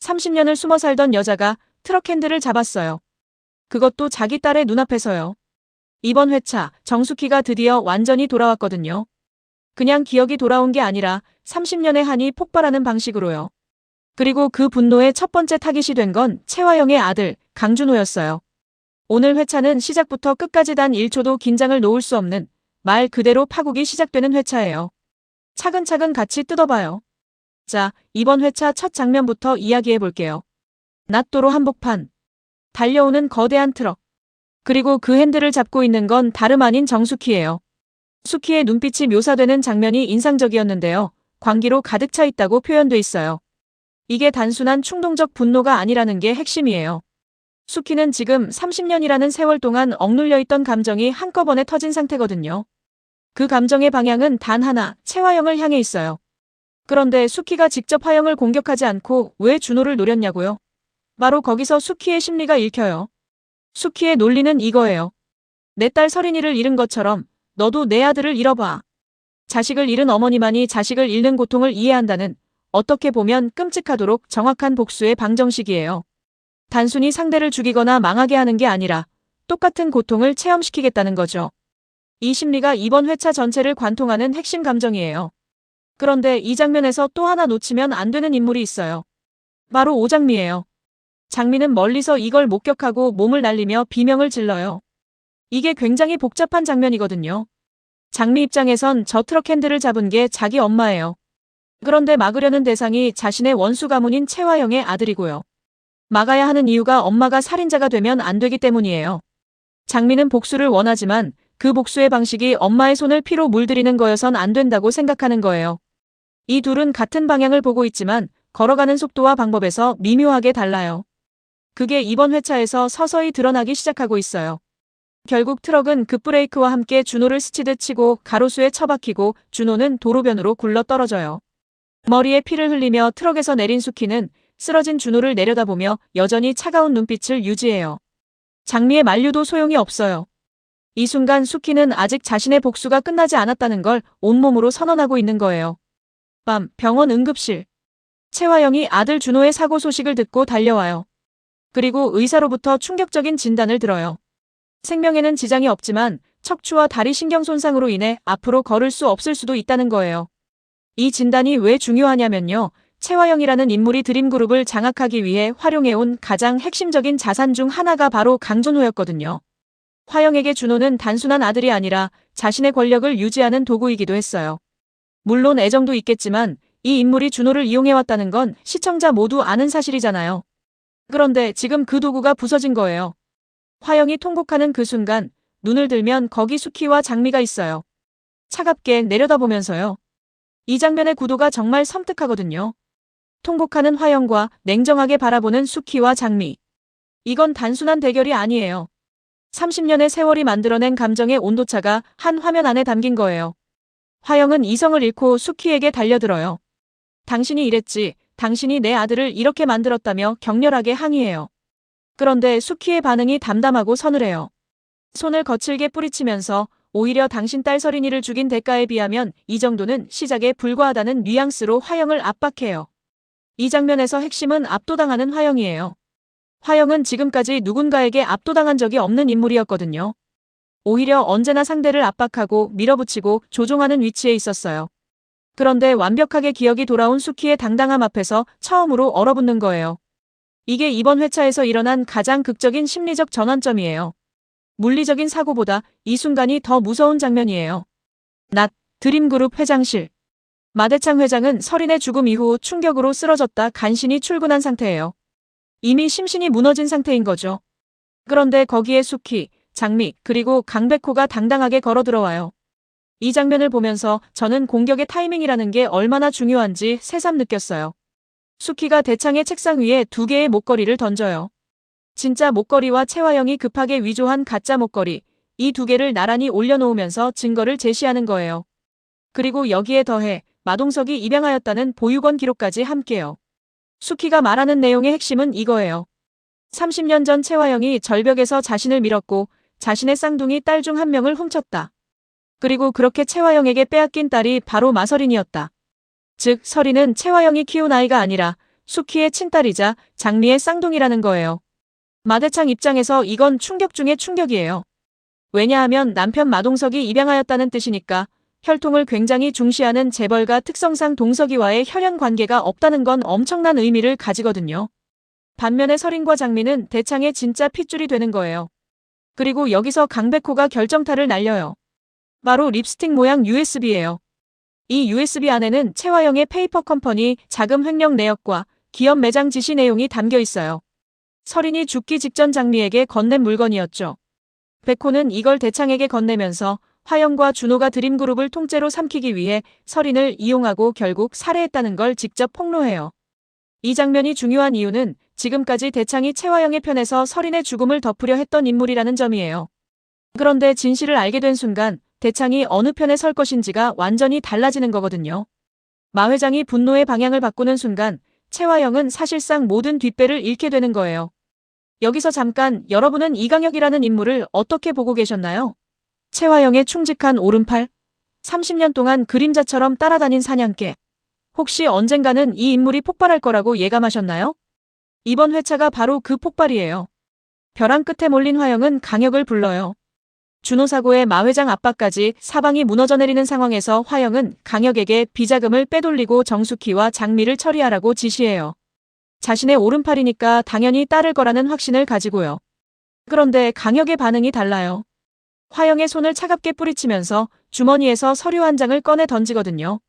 30년을 숨어 살던 여자가 트럭 핸들을 잡았어요. 그것도 자기 딸의 눈앞에서요. 이번 회차 정숙희가 드디어 완전히 돌아왔거든요. 그냥 기억이 돌아온 게 아니라 30년의 한이 폭발하는 방식으로요. 그리고 그 분노의 첫 번째 타깃이 된 건 채화영의 아들 강준호였어요. 오늘 회차는 시작부터 끝까지 단 1초도 긴장을 놓을 수 없는 말 그대로 파국이 시작되는 회차예요. 차근차근 같이 뜯어봐요. 자, 이번 회차 첫 장면부터 이야기해볼게요. 낮도로 한복판. 달려오는 거대한 트럭. 그리고 그 핸들을 잡고 있는 건 다름 아닌 정숙희예요. 숙희의 눈빛이 묘사되는 장면이 인상적이었는데요. 광기로 가득 차 있다고 표현돼 있어요. 이게 단순한 충동적 분노가 아니라는 게 핵심이에요. 숙희는 지금 30년이라는 세월 동안 억눌려 있던 감정이 한꺼번에 터진 상태거든요. 그 감정의 방향은 단 하나, 채화영을 향해 있어요. 그런데 숙희가 직접 화영을 공격하지 않고 왜 준호를 노렸냐고요? 바로 거기서 숙희의 심리가 읽혀요. 숙희의 논리는 이거예요. 내 딸 서린이를 잃은 것처럼 너도 내 아들을 잃어봐. 자식을 잃은 어머니만이 자식을 잃는 고통을 이해한다는 어떻게 보면 끔찍하도록 정확한 복수의 방정식이에요. 단순히 상대를 죽이거나 망하게 하는 게 아니라 똑같은 고통을 체험시키겠다는 거죠. 이 심리가 이번 회차 전체를 관통하는 핵심 감정이에요. 그런데 이 장면에서 또 하나 놓치면 안 되는 인물이 있어요. 바로 오장미예요. 장미는 멀리서 이걸 목격하고 몸을 날리며 비명을 질러요. 이게 굉장히 복잡한 장면이거든요. 장미 입장에선 저 트럭 핸들을 잡은 게 자기 엄마예요. 그런데 막으려는 대상이 자신의 원수 가문인 채화영의 아들이고요. 막아야 하는 이유가 엄마가 살인자가 되면 안 되기 때문이에요. 장미는 복수를 원하지만 그 복수의 방식이 엄마의 손을 피로 물들이는 거여선 안 된다고 생각하는 거예요. 이 둘은 같은 방향을 보고 있지만 걸어가는 속도와 방법에서 미묘하게 달라요. 그게 이번 회차에서 서서히 드러나기 시작하고 있어요. 결국 트럭은 급브레이크와 함께 준호를 스치듯 치고 가로수에 처박히고 준호는 도로변으로 굴러 떨어져요. 머리에 피를 흘리며 트럭에서 내린 숙희는 쓰러진 준호를 내려다보며 여전히 차가운 눈빛을 유지해요. 장미의 만류도 소용이 없어요. 이 순간 숙희는 아직 자신의 복수가 끝나지 않았다는 걸 온몸으로 선언하고 있는 거예요. 밤, 병원 응급실. 채화영이 아들 준호의 사고 소식을 듣고 달려와요. 그리고 의사로부터 충격적인 진단을 들어요. 생명에는 지장이 없지만 척추와 다리 신경 손상으로 인해 앞으로 걸을 수 없을 수도 있다는 거예요. 이 진단이 왜 중요하냐면요. 채화영이라는 인물이 드림그룹을 장악하기 위해 활용해온 가장 핵심적인 자산 중 하나가 바로 강준호였거든요. 화영에게 준호는 단순한 아들이 아니라 자신의 권력을 유지하는 도구이기도 했어요. 물론 애정도 있겠지만 이 인물이 준호를 이용해왔다는 건 시청자 모두 아는 사실이잖아요. 그런데 지금 그 도구가 부서진 거예요. 화영이 통곡하는 그 순간 눈을 들면 거기 숙희와 장미가 있어요. 차갑게 내려다보면서요. 이 장면의 구도가 정말 섬뜩하거든요. 통곡하는 화영과 냉정하게 바라보는 숙희와 장미. 이건 단순한 대결이 아니에요. 30년의 세월이 만들어낸 감정의 온도차가 한 화면 안에 담긴 거예요. 화영은 이성을 잃고 숙희에게 달려들어요. 당신이 이랬지, 당신이 내 아들을 이렇게 만들었다며 격렬하게 항의해요. 그런데 숙희의 반응이 담담하고 서늘해요. 손을 거칠게 뿌리치면서 오히려 당신 딸 서린이를 죽인 대가에 비하면 이 정도는 시작에 불과하다는 뉘앙스로 화영을 압박해요. 이 장면에서 핵심은 압도당하는 화영이에요. 화영은 지금까지 누군가에게 압도당한 적이 없는 인물이었거든요. 오히려 언제나 상대를 압박하고 밀어붙이고 조종하는 위치에 있었어요. 그런데 완벽하게 기억이 돌아온 숙희의 당당함 앞에서 처음으로 얼어붙는 거예요. 이게 이번 회차에서 일어난 가장 극적인 심리적 전환점이에요. 물리적인 사고보다 이 순간이 더 무서운 장면이에요. 낮, 드림그룹 회장실. 마대창 회장은 서린의 죽음 이후 충격으로 쓰러졌다 간신히 출근한 상태예요. 이미 심신이 무너진 상태인 거죠. 그런데 거기에 숙희, 장미, 그리고 강백호가 당당하게 걸어 들어와요. 이 장면을 보면서 저는 공격의 타이밍이라는 게 얼마나 중요한지 새삼 느꼈어요. 숙희가 대창의 책상 위에 2개의 목걸이를 던져요. 진짜 목걸이와 채화영이 급하게 위조한 가짜 목걸이, 이 2개를 나란히 올려놓으면서 증거를 제시하는 거예요. 그리고 여기에 더해 마동석이 입양하였다는 보육원 기록까지 함께요. 숙희가 말하는 내용의 핵심은 이거예요. 30년 전 채화영이 절벽에서 자신을 밀었고 자신의 쌍둥이 딸 중 한 명을 훔쳤다. 그리고 그렇게 채화영에게 빼앗긴 딸이 바로 마서린이었다. 즉 서린은 채화영이 키운 아이가 아니라 수키의 친딸이자 장미의 쌍둥이라는 거예요. 마대창 입장에서 이건 충격 중에 충격이에요. 왜냐하면 남편 마동석이 입양하였다는 뜻이니까 혈통을 굉장히 중시하는 재벌가 특성상 동석이와의 혈연 관계가 없다는 건 엄청난 의미를 가지거든요. 반면에 설인과 장미는 대창의 진짜 핏줄이 되는 거예요. 그리고 여기서 강백호가 결정타를 날려요. 바로 립스틱 모양 USB예요. 이 USB 안에는 채화영의 페이퍼 컴퍼니 자금 횡령 내역과 기업 매장 지시 내용이 담겨 있어요. 설인이 죽기 직전 장미에게 건넨 물건이었죠. 백호는 이걸 대창에게 건네면서 화영과 준호가 드림그룹을 통째로 삼키기 위해 설인을 이용하고 결국 살해했다는 걸 직접 폭로해요. 이 장면이 중요한 이유는 지금까지 대창이 채화영의 편에서 설인의 죽음을 덮으려 했던 인물이라는 점이에요. 그런데 진실을 알게 된 순간 대창이 어느 편에 설 것인지가 완전히 달라지는 거거든요. 마 회장이 분노의 방향을 바꾸는 순간 채화영은 사실상 모든 뒷배를 잃게 되는 거예요. 여기서 잠깐 여러분은 이강혁이라는 인물을 어떻게 보고 계셨나요? 채화영의 충직한 오른팔? 30년 동안 그림자처럼 따라다닌 사냥개. 혹시 언젠가는 이 인물이 폭발할 거라고 예감하셨나요? 이번 회차가 바로 그 폭발이에요. 벼랑 끝에 몰린 화영은 강혁을 불러요. 준호 사고의 마 회장 압박까지 사방이 무너져 내리는 상황에서 화영은 강혁에게 비자금을 빼돌리고 정숙희와 장미를 처리하라고 지시해요. 자신의 오른팔이니까 당연히 따를 거라는 확신을 가지고요. 그런데 강혁의 반응이 달라요. 화영의 손을 차갑게 뿌리치면서 주머니에서 서류 한 장을 꺼내 던지거든요.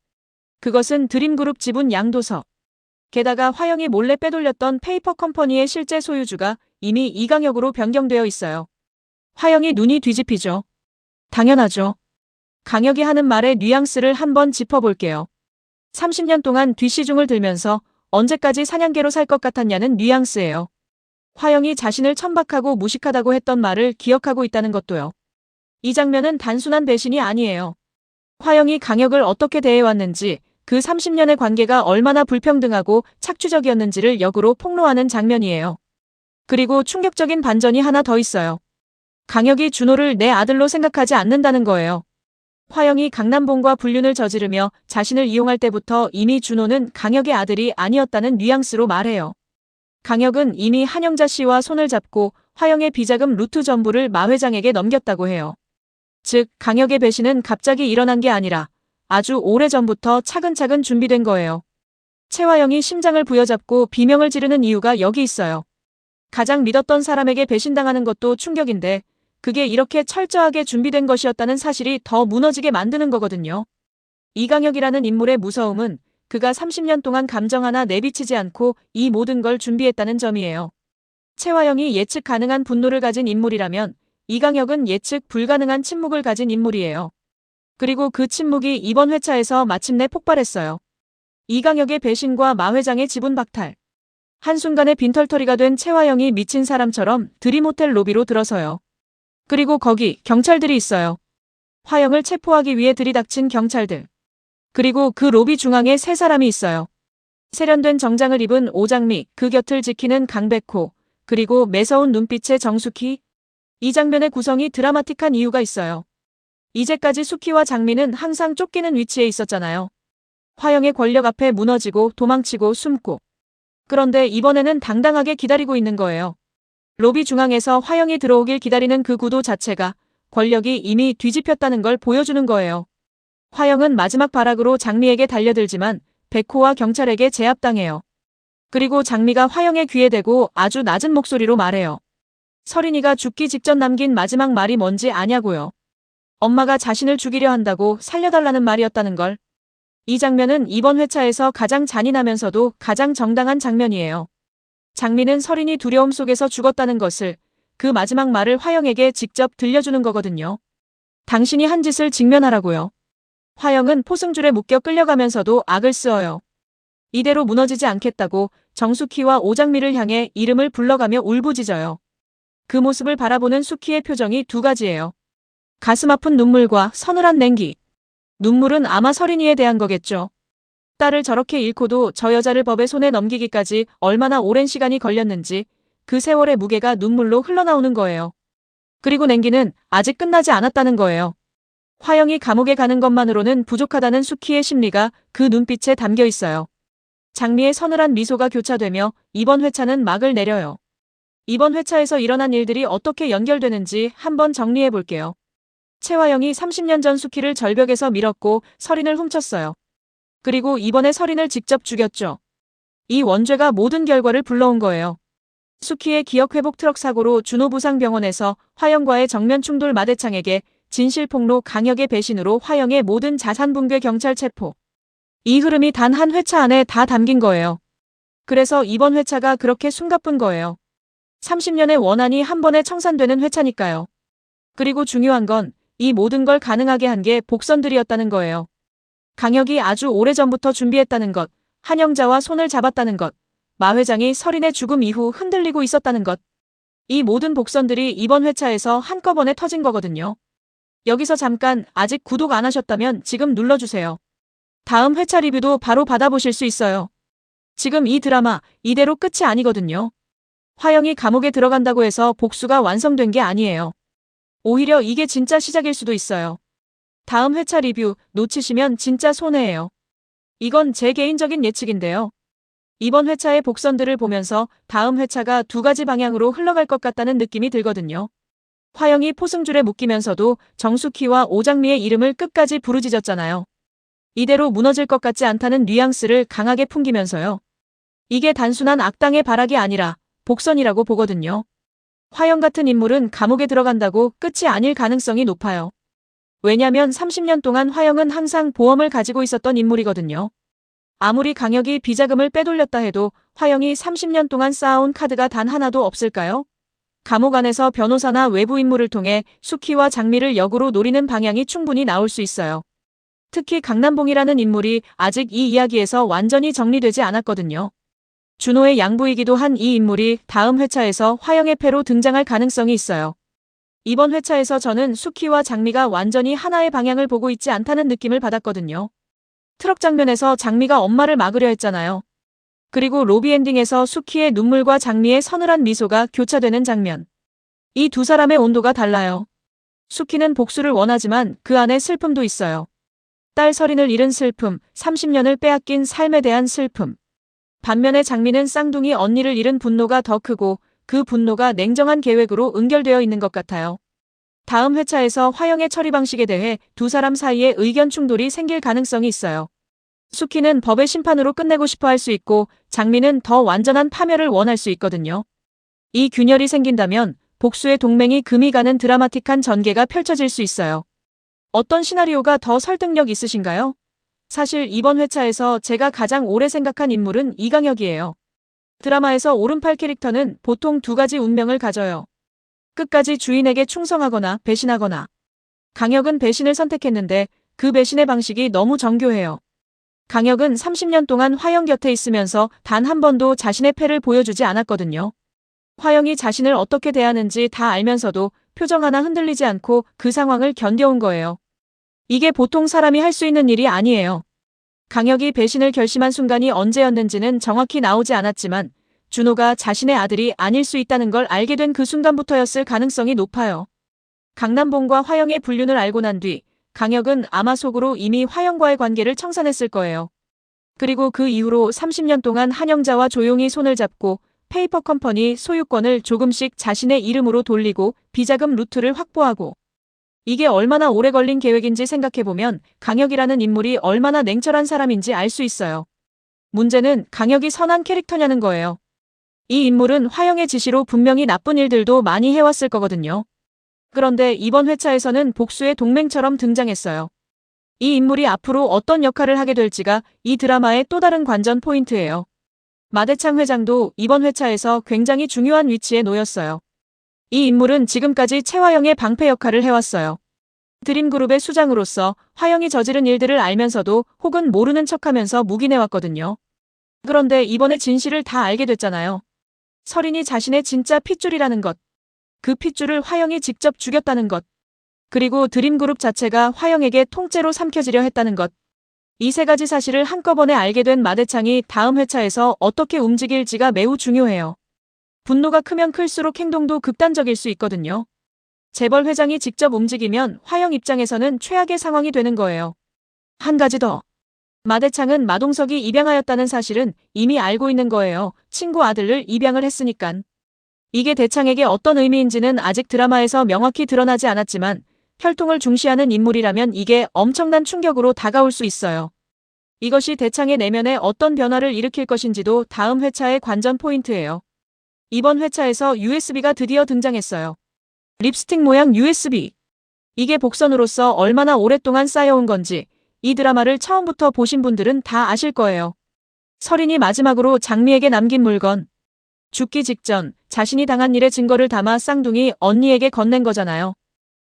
그것은 드림그룹 지분 양도서. 게다가 화영이 몰래 빼돌렸던 페이퍼 컴퍼니의 실제 소유주가 이미 이강혁으로 변경되어 있어요. 화영이 눈이 뒤집히죠. 당연하죠. 강혁이 하는 말의 뉘앙스를 한번 짚어볼게요. 30년 동안 뒷시중을 들면서 언제까지 사냥개로 살 것 같았냐는 뉘앙스예요. 화영이 자신을 천박하고 무식하다고 했던 말을 기억하고 있다는 것도요. 이 장면은 단순한 배신이 아니에요. 화영이 강혁을 어떻게 대해왔는지, 그 30년의 관계가 얼마나 불평등하고 착취적이었는지를 역으로 폭로하는 장면이에요. 그리고 충격적인 반전이 하나 더 있어요. 강혁이 준호를 내 아들로 생각하지 않는다는 거예요. 화영이 강남봉과 불륜을 저지르며 자신을 이용할 때부터 이미 준호는 강혁의 아들이 아니었다는 뉘앙스로 말해요. 강혁은 이미 한영자 씨와 손을 잡고 화영의 비자금 루트 전부를 마 회장에게 넘겼다고 해요. 즉, 강혁의 배신은 갑자기 일어난 게 아니라 아주 오래전부터 차근차근 준비된 거예요. 채화영이 심장을 부여잡고 비명을 지르는 이유가 여기 있어요. 가장 믿었던 사람에게 배신당하는 것도 충격인데 그게 이렇게 철저하게 준비된 것이었다는 사실이 더 무너지게 만드는 거거든요. 이강혁이라는 인물의 무서움은 그가 30년 동안 감정 하나 내비치지 않고 이 모든 걸 준비했다는 점이에요. 채화영이 예측 가능한 분노를 가진 인물이라면 이강혁은 예측 불가능한 침묵을 가진 인물이에요. 그리고 그 침묵이 이번 회차에서 마침내 폭발했어요. 이강혁의 배신과 마 회장의 지분 박탈. 한순간에 빈털터리가 된 채화영이 미친 사람처럼 드림호텔 로비로 들어서요. 그리고 거기 경찰들이 있어요. 화영을 체포하기 위해 들이닥친 경찰들. 그리고 그 로비 중앙에 세 사람이 있어요. 세련된 정장을 입은 오장미, 그 곁을 지키는 강백호, 그리고 매서운 눈빛의 정숙희. 이 장면의 구성이 드라마틱한 이유가 있어요. 이제까지 숙희와 장미는 항상 쫓기는 위치에 있었잖아요. 화영의 권력 앞에 무너지고 도망치고 숨고. 그런데 이번에는 당당하게 기다리고 있는 거예요. 로비 중앙에서 화영이 들어오길 기다리는 그 구도 자체가 권력이 이미 뒤집혔다는 걸 보여주는 거예요. 화영은 마지막 발악으로 장미에게 달려들지만 백호와 경찰에게 제압당해요. 그리고 장미가 화영의 귀에 대고 아주 낮은 목소리로 말해요. 설인이가 죽기 직전 남긴 마지막 말이 뭔지 아냐고요. 엄마가 자신을 죽이려 한다고 살려달라는 말이었다는 걸. 이 장면은 이번 회차에서 가장 잔인하면서도 가장 정당한 장면이에요. 장미는 설인이 두려움 속에서 죽었다는 것을, 그 마지막 말을 화영에게 직접 들려주는 거거든요. 당신이 한 짓을 직면하라고요. 화영은 포승줄에 묶여 끌려가면서도 악을 쓰어요. 이대로 무너지지 않겠다고 정숙희와 오장미를 향해 이름을 불러가며 울부짖어요. 그 모습을 바라보는 숙희의 표정이 두 가지예요. 가슴 아픈 눈물과 서늘한 냉기. 눈물은 아마 설인이에 대한 거겠죠. 딸을 저렇게 잃고도 저 여자를 법의 손에 넘기기까지 얼마나 오랜 시간이 걸렸는지 그 세월의 무게가 눈물로 흘러나오는 거예요. 그리고 냉기는 아직 끝나지 않았다는 거예요. 화영이 감옥에 가는 것만으로는 부족하다는 숙희의 심리가 그 눈빛에 담겨 있어요. 장미의 서늘한 미소가 교차되며 이번 회차는 막을 내려요. 이번 회차에서 일어난 일들이 어떻게 연결되는지 한번 정리해 볼게요. 채화영이 30년 전 수키를 절벽에서 밀었고 서린을 훔쳤어요. 그리고 이번에 서린을 직접 죽였죠. 이 원죄가 모든 결과를 불러온 거예요. 수키의 기억회복 트럭 사고로 준호부상병원에서 화영과의 정면 충돌 마대창에게 진실폭로 강혁의 배신으로 화영의 모든 자산 붕괴 경찰 체포. 이 흐름이 단 한 회차 안에 다 담긴 거예요. 그래서 이번 회차가 그렇게 숨가쁜 거예요. 30년의 원한이 한 번에 청산되는 회차니까요. 그리고 중요한 건 이 모든 걸 가능하게 한 게 복선들이었다는 거예요. 강혁이 아주 오래전부터 준비했다는 것, 한영자와 손을 잡았다는 것, 마 회장이 서린의 죽음 이후 흔들리고 있었다는 것. 이 모든 복선들이 이번 회차에서 한꺼번에 터진 거거든요. 여기서 잠깐 아직 구독 안 하셨다면 지금 눌러주세요. 다음 회차 리뷰도 바로 받아보실 수 있어요. 지금 이 드라마 이대로 끝이 아니거든요. 화영이 감옥에 들어간다고 해서 복수가 완성된 게 아니에요. 오히려 이게 진짜 시작일 수도 있어요. 다음 회차 리뷰 놓치시면 진짜 손해예요. 이건 제 개인적인 예측인데요. 이번 회차의 복선들을 보면서 다음 회차가 두 가지 방향으로 흘러갈 것 같다는 느낌이 들거든요. 화영이 포승줄에 묶이면서도 정수키와 오장미의 이름을 끝까지 부르짖었잖아요. 이대로 무너질 것 같지 않다는 뉘앙스를 강하게 풍기면서요. 이게 단순한 악당의 발악이 아니라 복선이라고 보거든요. 화영 같은 인물은 감옥에 들어간다고 끝이 아닐 가능성이 높아요. 왜냐면 30년 동안 화영은 항상 보험을 가지고 있었던 인물이거든요. 아무리 강혁이 비자금을 빼돌렸다 해도 화영이 30년 동안 쌓아온 카드가 단 하나도 없을까요? 감옥 안에서 변호사나 외부 인물을 통해 수키와 장미를 역으로 노리는 방향이 충분히 나올 수 있어요. 특히 강남봉이라는 인물이 아직 이 이야기에서 완전히 정리되지 않았거든요. 준호의 양부이기도 한 이 인물이 다음 회차에서 화영의 패로 등장할 가능성이 있어요. 이번 회차에서 저는 수키와 장미가 완전히 하나의 방향을 보고 있지 않다는 느낌을 받았거든요. 트럭 장면에서 장미가 엄마를 막으려 했잖아요. 그리고 로비 엔딩에서 수키의 눈물과 장미의 서늘한 미소가 교차되는 장면. 이 두 사람의 온도가 달라요. 수키는 복수를 원하지만 그 안에 슬픔도 있어요. 딸 서린을 잃은 슬픔, 30년을 빼앗긴 삶에 대한 슬픔. 반면에 장미는 쌍둥이 언니를 잃은 분노가 더 크고 그 분노가 냉정한 계획으로 응결되어 있는 것 같아요. 다음 회차에서 화영의 처리 방식에 대해 두 사람 사이에 의견 충돌이 생길 가능성이 있어요. 수키는 법의 심판으로 끝내고 싶어 할 수 있고 장미는 더 완전한 파멸을 원할 수 있거든요. 이 균열이 생긴다면 복수의 동맹이 금이 가는 드라마틱한 전개가 펼쳐질 수 있어요. 어떤 시나리오가 더 설득력 있으신가요? 사실 이번 회차에서 제가 가장 오래 생각한 인물은 이강혁이에요. 드라마에서 오른팔 캐릭터는 보통 두 가지 운명을 가져요. 끝까지 주인에게 충성하거나 배신하거나. 강혁은 배신을 선택했는데 그 배신의 방식이 너무 정교해요. 강혁은 30년 동안 화영 곁에 있으면서 단 한 번도 자신의 패를 보여주지 않았거든요. 화영이 자신을 어떻게 대하는지 다 알면서도 표정 하나 흔들리지 않고 그 상황을 견뎌온 거예요. 이게 보통 사람이 할 수 있는 일이 아니에요. 강혁이 배신을 결심한 순간이 언제였는지는 정확히 나오지 않았지만 준호가 자신의 아들이 아닐 수 있다는 걸 알게 된 그 순간부터였을 가능성이 높아요. 강남봉과 화영의 불륜을 알고 난 뒤 강혁은 아마 속으로 이미 화영과의 관계를 청산했을 거예요. 그리고 그 이후로 30년 동안 한영자와 조용히 손을 잡고 페이퍼 컴퍼니 소유권을 조금씩 자신의 이름으로 돌리고 비자금 루트를 확보하고. 이게 얼마나 오래 걸린 계획인지 생각해보면 강혁이라는 인물이 얼마나 냉철한 사람인지 알 수 있어요. 문제는 강혁이 선한 캐릭터냐는 거예요. 이 인물은 화영의 지시로 분명히 나쁜 일들도 많이 해왔을 거거든요. 그런데 이번 회차에서는 복수의 동맹처럼 등장했어요. 이 인물이 앞으로 어떤 역할을 하게 될지가 이 드라마의 또 다른 관전 포인트예요. 마대창 회장도 이번 회차에서 굉장히 중요한 위치에 놓였어요. 이 인물은 지금까지 채화영의 방패 역할을 해왔어요. 드림그룹의 수장으로서 화영이 저지른 일들을 알면서도 혹은 모르는 척하면서 묵인해왔거든요. 그런데 이번에 진실을 다 알게 됐잖아요. 서린이 자신의 진짜 핏줄이라는 것. 그 핏줄을 화영이 직접 죽였다는 것. 그리고 드림그룹 자체가 화영에게 통째로 삼켜지려 했다는 것. 이 세 가지 사실을 한꺼번에 알게 된 마대창이 다음 회차에서 어떻게 움직일지가 매우 중요해요. 분노가 크면 클수록 행동도 극단적일 수 있거든요. 재벌 회장이 직접 움직이면 화영 입장에서는 최악의 상황이 되는 거예요. 한 가지 더. 마대창은 마동석이 입양하였다는 사실은 이미 알고 있는 거예요. 친구 아들을 입양을 했으니깐. 이게 대창에게 어떤 의미인지는 아직 드라마에서 명확히 드러나지 않았지만 혈통을 중시하는 인물이라면 이게 엄청난 충격으로 다가올 수 있어요. 이것이 대창의 내면에 어떤 변화를 일으킬 것인지도 다음 회차의 관전 포인트예요. 이번 회차에서 USB가 드디어 등장했어요. 립스틱 모양 USB. 이게 복선으로서 얼마나 오랫동안 쌓여온 건지 이 드라마를 처음부터 보신 분들은 다 아실 거예요. 설인이 마지막으로 장미에게 남긴 물건. 죽기 직전 자신이 당한 일의 증거를 담아 쌍둥이 언니에게 건넨 거잖아요.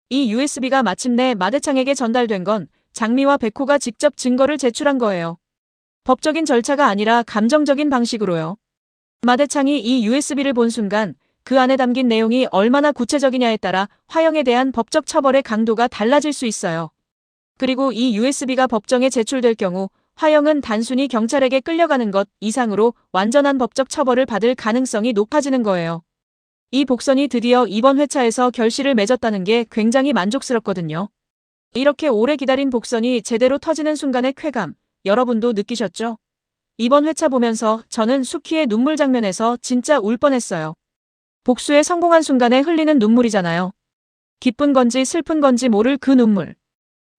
이 USB가 마침내 마대창에게 전달된 건 장미와 백호가 직접 증거를 제출한 거예요. 법적인 절차가 아니라 감정적인 방식으로요. 마대창이 이 USB를 본 순간 그 안에 담긴 내용이 얼마나 구체적이냐에 따라 화영에 대한 법적 처벌의 강도가 달라질 수 있어요. 그리고 이 USB가 법정에 제출될 경우 화영은 단순히 경찰에게 끌려가는 것 이상으로 완전한 법적 처벌을 받을 가능성이 높아지는 거예요. 이 복선이 드디어 이번 회차에서 결실을 맺었다는 게 굉장히 만족스럽거든요. 이렇게 오래 기다린 복선이 제대로 터지는 순간의 쾌감, 여러분도 느끼셨죠? 이번 회차 보면서 저는 수키의 눈물 장면에서 진짜 울 뻔했어요. 복수에 성공한 순간에 흘리는 눈물이잖아요. 기쁜 건지 슬픈 건지 모를 그 눈물.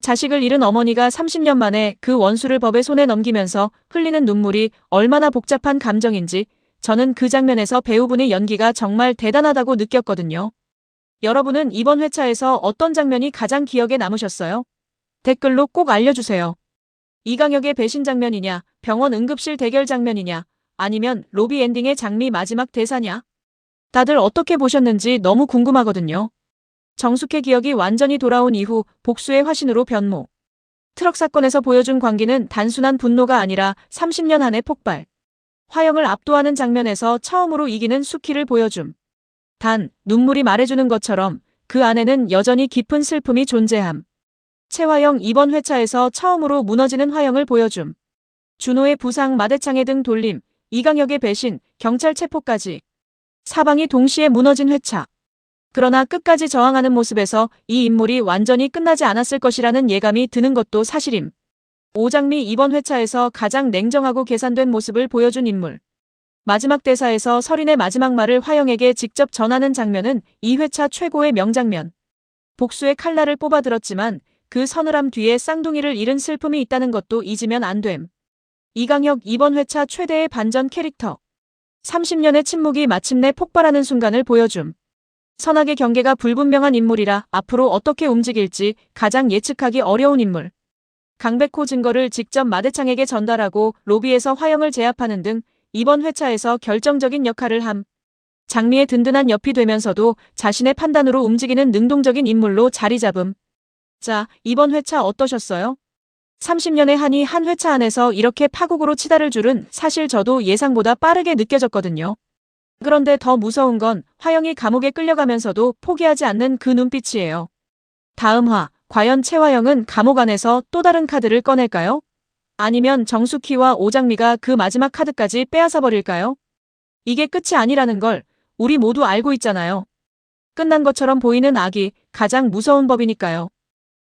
자식을 잃은 어머니가 30년 만에 그 원수를 법의 손에 넘기면서 흘리는 눈물이 얼마나 복잡한 감정인지 저는 그 장면에서 배우분의 연기가 정말 대단하다고 느꼈거든요. 여러분은 이번 회차에서 어떤 장면이 가장 기억에 남으셨어요? 댓글로 꼭 알려주세요. 이강혁의 배신 장면이냐, 병원 응급실 대결 장면이냐, 아니면 로비 엔딩의 장미 마지막 대사냐? 다들 어떻게 보셨는지 너무 궁금하거든요. 정숙의 기억이 완전히 돌아온 이후 복수의 화신으로 변모. 트럭 사건에서 보여준 광기는 단순한 분노가 아니라 30년 안의 폭발. 화영을 압도하는 장면에서 처음으로 이기는 수키를 보여줌. 단, 눈물이 말해주는 것처럼 그 안에는 여전히 깊은 슬픔이 존재함. 최화영 이번 회차에서 처음으로 무너지는 화영을 보여줌. 준호의 부상 마대창의 등 돌림, 이강혁의 배신, 경찰 체포까지. 사방이 동시에 무너진 회차. 그러나 끝까지 저항하는 모습에서 이 인물이 완전히 끝나지 않았을 것이라는 예감이 드는 것도 사실임. 오장미 이번 회차에서 가장 냉정하고 계산된 모습을 보여준 인물. 마지막 대사에서 설인의 마지막 말을 화영에게 직접 전하는 장면은 이 회차 최고의 명장면. 복수의 칼날을 뽑아들었지만 그 서늘함 뒤에 쌍둥이를 잃은 슬픔이 있다는 것도 잊으면 안 됨. 이강혁 이번 회차 최대의 반전 캐릭터. 30년의 침묵이 마침내 폭발하는 순간을 보여줌. 선악의 경계가 불분명한 인물이라 앞으로 어떻게 움직일지 가장 예측하기 어려운 인물. 강백호 증거를 직접 마대창에게 전달하고 로비에서 화영을 제압하는 등 이번 회차에서 결정적인 역할을 함. 장미의 든든한 옆이 되면서도 자신의 판단으로 움직이는 능동적인 인물로 자리 잡음. 자, 이번 회차 어떠셨어요? 30년의 한이 한 회차 안에서 이렇게 파국으로 치달을 줄은 사실 저도 예상보다 빠르게 느껴졌거든요. 그런데 더 무서운 건 화영이 감옥에 끌려가면서도 포기하지 않는 그 눈빛이에요. 다음 화, 과연 최화영은 감옥 안에서 또 다른 카드를 꺼낼까요? 아니면 정숙희와 오장미가 그 마지막 카드까지 빼앗아 버릴까요? 이게 끝이 아니라는 걸 우리 모두 알고 있잖아요. 끝난 것처럼 보이는 악이 가장 무서운 법이니까요.